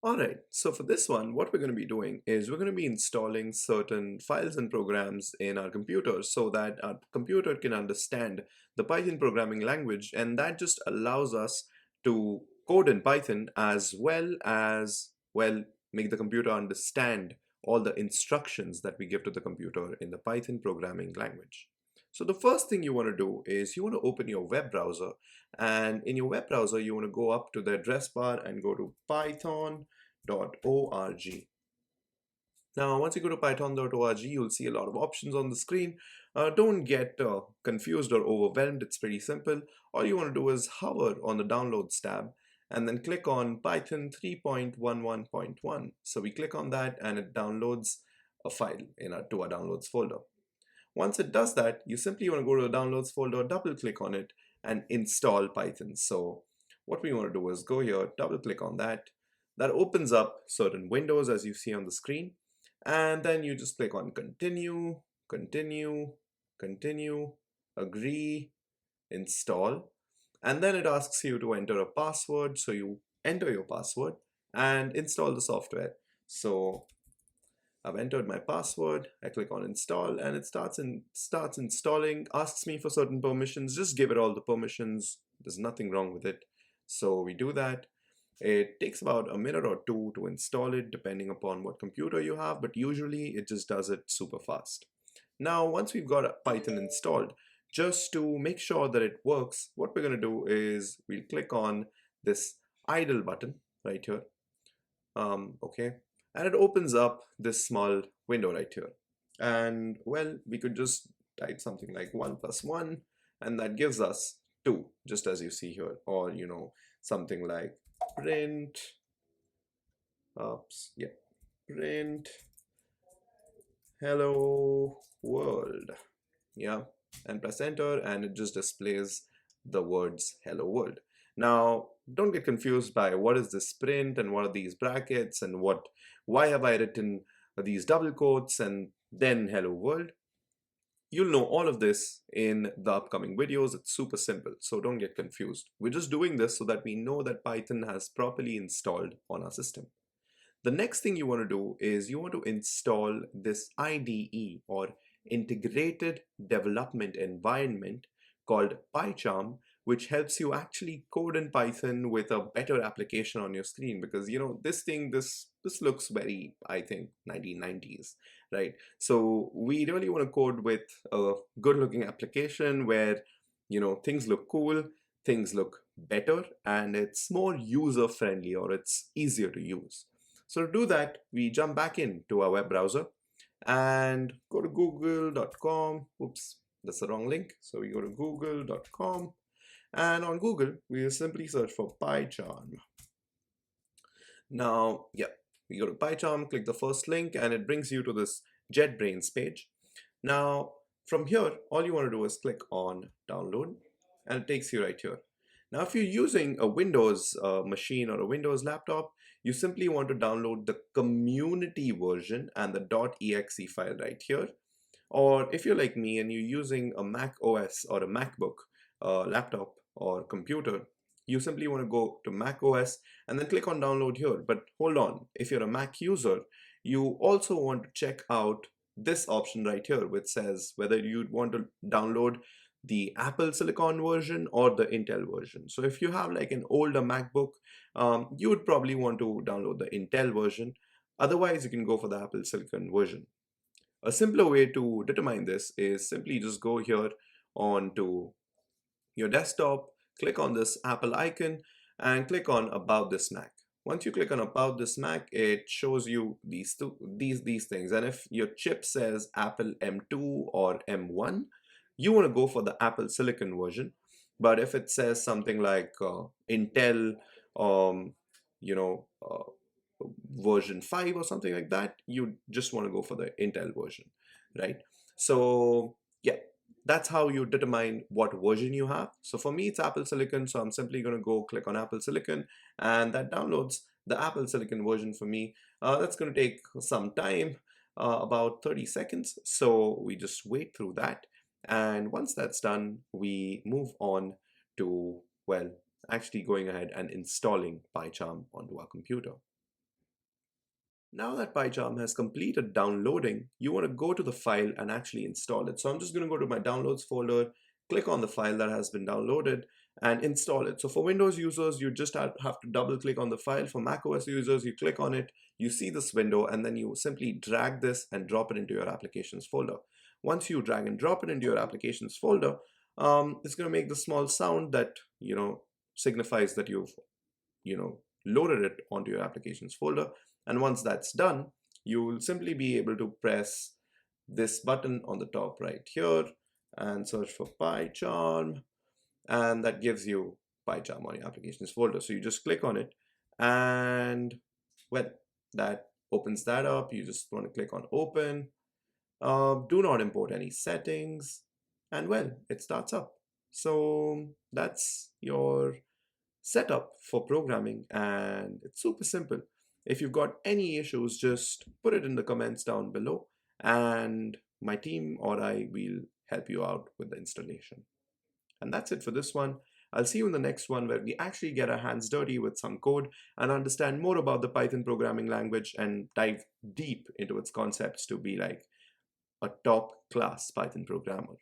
All right, so for this one, what we're going to be doing is we're going to be installing certain files and programs in our computer so that our computer can understand the Python programming language, and that just allows us to code in Python as well, make the computer understand all the instructions that we give to the computer in the Python programming language. So the first thing you want to do is you want to open your web browser, and in your web browser you want to go up to the address bar and go to python.org. Now, once you go to python.org, you'll see a lot of options on the screen. Don't get confused or overwhelmed. It's pretty simple. All you want to do is hover on the Downloads tab and then click on Python 3.11.1. So we click on that and it downloads a file to our Downloads folder. Once it does that, you simply want to go to the Downloads folder, double click on it, and install Python. So what we want to do is go here, double click on that. That opens up certain windows as you see on the screen. And then you just click on continue, continue, continue, agree, install. And then it asks you to enter a password. So you enter your password and install the software. So I've entered my password, I click on install, and it starts installing, asks me for certain permissions, just give it all the permissions, there's nothing wrong with it. So we do that. It takes about a minute or two to install it depending upon what computer you have, but usually it just does it super fast. Now, once we've got Python installed, just to make sure that it works, what we're going to do is we'll click on this idle button right here. Okay, and it opens up this small window right here, and well, we could just type something like 1 plus 1, and that gives us 2, just as you see here, or something like print print hello world, yeah, and press enter, and it just displays the words hello world. Now, don't get confused by what is this print and what are these brackets and why have I written these double quotes and then hello world. You'll know all of this in the upcoming videos. It's super simple, so don't get confused. We're just doing this so that we know that Python has properly installed on our system. The next thing you want to do is you want to install this IDE, or Integrated Development Environment, called PyCharm, which helps you actually code in Python with a better application on your screen, because this looks very, I think, 1990s, right? So we really want to code with a good looking application where things look cool, things look better, and it's more user friendly, or it's easier to use. So to do that, we jump back into our web browser and go to google.com. Oops, that's the wrong link. So we go to google.com, and on Google, we simply search for PyCharm. Now, yeah, we go to PyCharm, click the first link, and it brings you to this JetBrains page. Now, from here, all you want to do is click on download, and it takes you right here. Now, if you're using a Windows machine or a Windows laptop, you simply want to download the community version and the .exe file right here. Or if you're like me and you're using a Mac OS or a MacBook laptop or computer, you simply want to go to Mac OS and then click on download here. But hold on, if you're a Mac user, you also want to check out this option right here, which says whether you'd want to download the Apple Silicon version or the Intel version. So if you have like an older MacBook, you would probably want to download the Intel version. Otherwise, you can go for the Apple Silicon version. A simpler way to determine this is simply just go here onto your desktop, click on this Apple icon, and click on About This Mac. Once you click on About This Mac, it shows you these things. And if your chip says Apple M2 or M1, you want to go for the Apple Silicon version. But if it says something like Intel, um, you know, version 5 or something like that, you just want to go for the Intel version, right? So yeah, that's how you determine what version you have. So for me, it's Apple Silicon, so I'm simply going to go click on Apple Silicon, and that downloads the Apple Silicon version for me. That's going to take some time, about 30 seconds, so we just wait through that. And once that's done, we move on to, well, actually going ahead and installing PyCharm onto our computer. Now that PyCharm has completed downloading, you want to go to the file and actually install it. So I'm just going to go to my downloads folder, click on the file that has been downloaded and install it. So for Windows users, you just have to double click on the file. For macOS users, you click on it, you see this window, and then you simply drag this and drop it into your applications folder. Once you drag and drop it into your applications folder, it's going to make the small sound that, signifies that you've loaded it onto your applications folder. And once that's done, you will simply be able to press this button on the top right here and search for PyCharm, and that gives you PyCharm on your applications folder. So you just click on it, and well, that opens that up. You just want to click on open. Do not import any settings, and well, it starts up. So that's your setup for programming, and it's super simple. If you've got any issues, just put it in the comments down below, and my team or I will help you out with the installation. And that's it for this one. I'll see you in the next one where we actually get our hands dirty with some code and understand more about the Python programming language and dive deep into its concepts to be like a top class Python programmer.